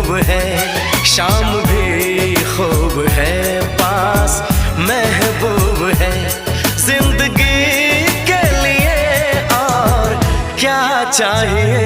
खूब है, शाम भी खूब है, पास महबूब है। जिंदगी के लिए और क्या चाहिए।